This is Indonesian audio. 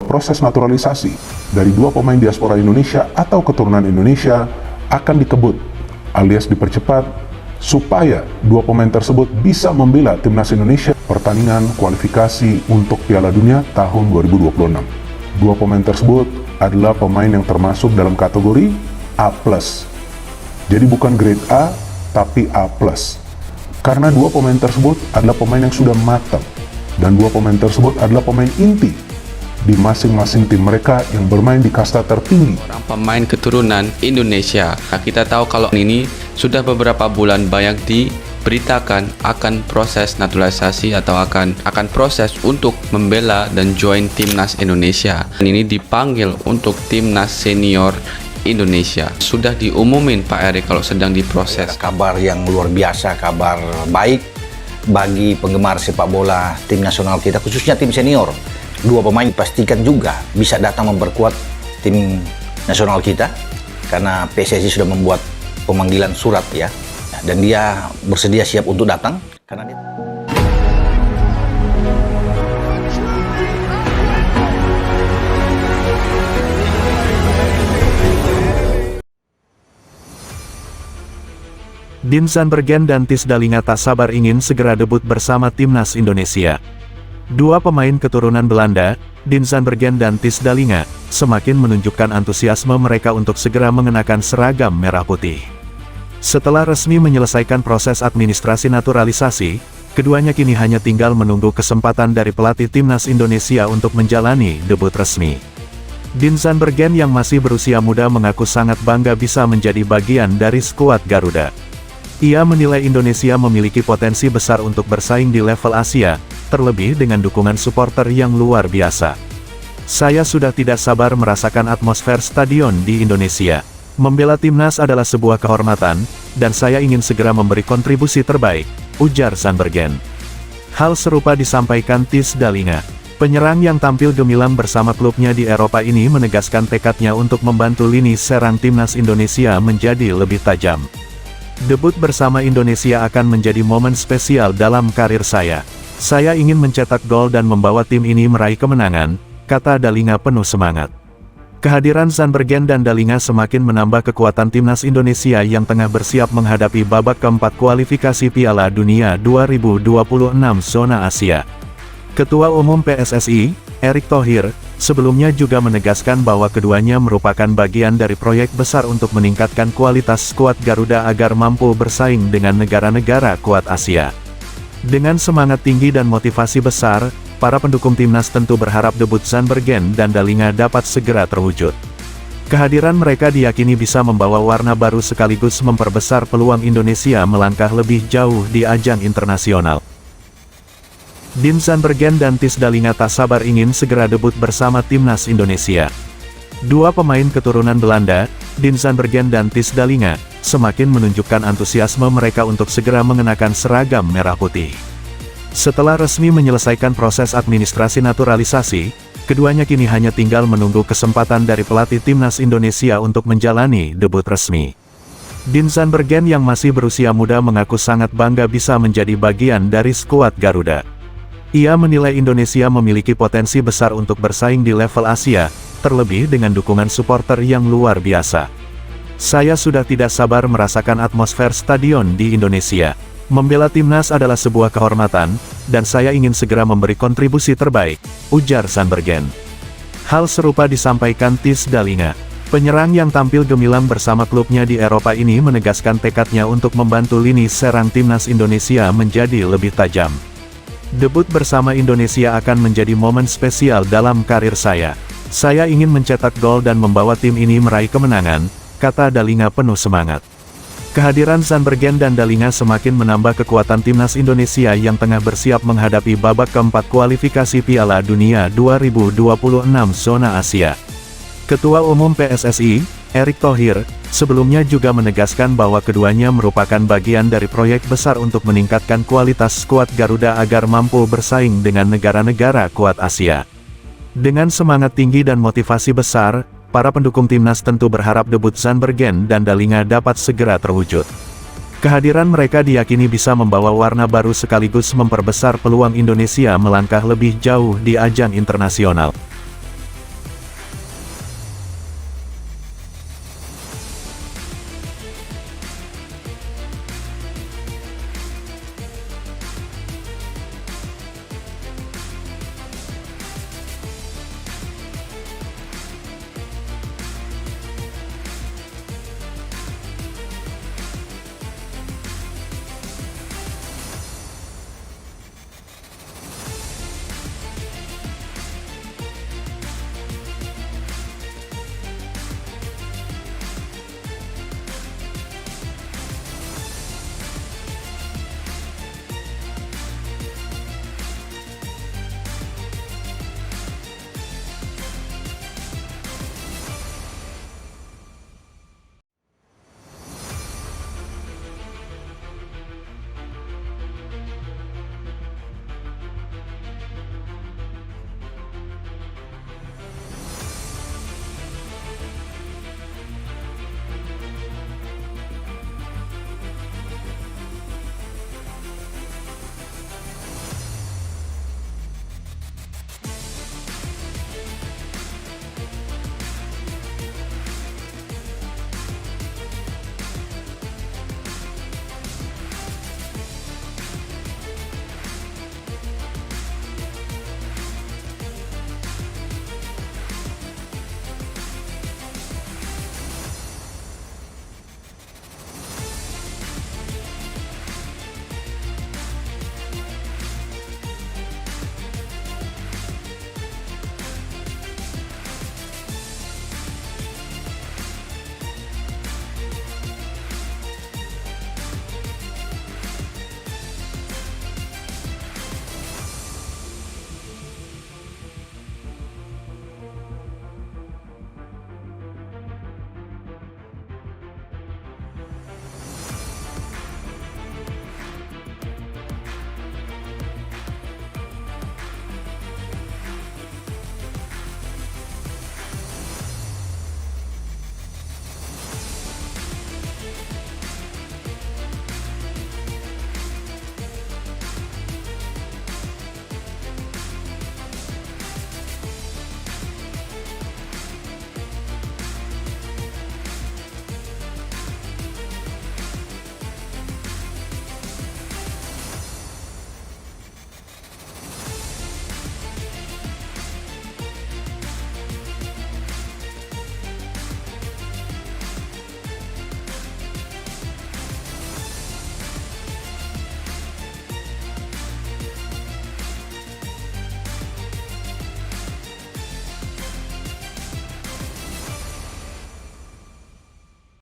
proses naturalisasi dari dua pemain diaspora Indonesia atau keturunan Indonesia akan dikebut alias dipercepat supaya dua pemain tersebut bisa membela timnas Indonesia pertandingan kualifikasi untuk Piala Dunia tahun 2026. Dua pemain tersebut adalah pemain yang termasuk dalam kategori A+. Jadi bukan grade A, tapi A+. Karena dua pemain tersebut adalah pemain yang sudah matang, dan dua pemain tersebut adalah pemain inti di masing-masing tim mereka yang bermain di kasta tertinggi. Orang pemain keturunan Indonesia. Nah, kita tahu kalau ini sudah beberapa bulan banyak diberitakan akan proses naturalisasi atau akan proses untuk membela dan join timnas Indonesia. Dan ini dipanggil untuk timnas senior Indonesia. Sudah diumumin Pak Erik kalau sedang diproses. Kabar yang luar biasa, kabar baik bagi penggemar sepak bola tim nasional kita, khususnya tim senior. Dua pemain pastikan juga bisa datang memperkuat tim nasional kita, karena PSSI sudah membuat pemanggilan surat ya, dan dia bersedia siap untuk datang karena dia... Dean Zandbergen dan Tis Dalinga tak sabar ingin segera debut bersama timnas Indonesia. Dua pemain keturunan Belanda, Dean Zandbergen dan Tis Dalinga, semakin menunjukkan antusiasme mereka untuk segera mengenakan seragam merah putih. Setelah resmi menyelesaikan proses administrasi naturalisasi, keduanya kini hanya tinggal menunggu kesempatan dari pelatih timnas Indonesia untuk menjalani debut resmi. Dean Zandbergen yang masih berusia muda mengaku sangat bangga bisa menjadi bagian dari skuad Garuda. Ia menilai Indonesia memiliki potensi besar untuk bersaing di level Asia, terlebih dengan dukungan supporter yang luar biasa. Saya sudah tidak sabar merasakan atmosfer stadion di Indonesia. Membela timnas adalah sebuah kehormatan, dan saya ingin segera memberi kontribusi terbaik, ujar Zandbergen. Hal serupa disampaikan Tis Dalinga. Penyerang yang tampil gemilang bersama klubnya di Eropa ini menegaskan tekadnya untuk membantu lini serang timnas Indonesia menjadi lebih tajam. Debut bersama Indonesia akan menjadi momen spesial dalam karir saya. Saya ingin mencetak gol dan membawa tim ini meraih kemenangan, kata Dalinga penuh semangat. Kehadiran Zandbergen dan Dalinga semakin menambah kekuatan timnas Indonesia yang tengah bersiap menghadapi babak keempat kualifikasi Piala Dunia 2026 zona Asia. Ketua Umum PSSI, Erick Thohir, sebelumnya juga menegaskan bahwa keduanya merupakan bagian dari proyek besar untuk meningkatkan kualitas skuad Garuda agar mampu bersaing dengan negara-negara kuat Asia. Dengan semangat tinggi dan motivasi besar, para pendukung timnas tentu berharap debut Zandbergen dan Dalinga dapat segera terwujud. Kehadiran mereka diyakini bisa membawa warna baru sekaligus memperbesar peluang Indonesia melangkah lebih jauh di ajang internasional. Dean Zandbergen dan Tis Dalinga tak sabar ingin segera debut bersama timnas Indonesia. Dua pemain keturunan Belanda, Dean Zandbergen dan Tis Dalinga, semakin menunjukkan antusiasme mereka untuk segera mengenakan seragam merah putih. Setelah resmi menyelesaikan proses administrasi naturalisasi, keduanya kini hanya tinggal menunggu kesempatan dari pelatih timnas Indonesia untuk menjalani debut resmi. Dean Zandbergen yang masih berusia muda mengaku sangat bangga bisa menjadi bagian dari skuad Garuda. Ia menilai Indonesia memiliki potensi besar untuk bersaing di level Asia, terlebih dengan dukungan supporter yang luar biasa. Saya sudah tidak sabar merasakan atmosfer stadion di Indonesia. Membela timnas adalah sebuah kehormatan, dan saya ingin segera memberi kontribusi terbaik, ujar Zandbergen. Hal serupa disampaikan Tis Dalinga. Penyerang yang tampil gemilang bersama klubnya di Eropa ini menegaskan tekadnya untuk membantu lini serang timnas Indonesia menjadi lebih tajam. Debut bersama Indonesia akan menjadi momen spesial dalam karir saya. Saya ingin mencetak gol dan membawa tim ini meraih kemenangan, kata Dalinga penuh semangat. Kehadiran Zandbergen dan Dalinga semakin menambah kekuatan timnas Indonesia yang tengah bersiap menghadapi babak keempat kualifikasi Piala Dunia 2026 zona Asia. Ketua Umum PSSI, Erick Thohir, sebelumnya juga menegaskan bahwa keduanya merupakan bagian dari proyek besar untuk meningkatkan kualitas skuad Garuda agar mampu bersaing dengan negara-negara kuat Asia. Dengan semangat tinggi dan motivasi besar, para pendukung timnas tentu berharap debut Zandbergen dan Dalinga dapat segera terwujud. Kehadiran mereka diyakini bisa membawa warna baru sekaligus memperbesar peluang Indonesia melangkah lebih jauh di ajang internasional.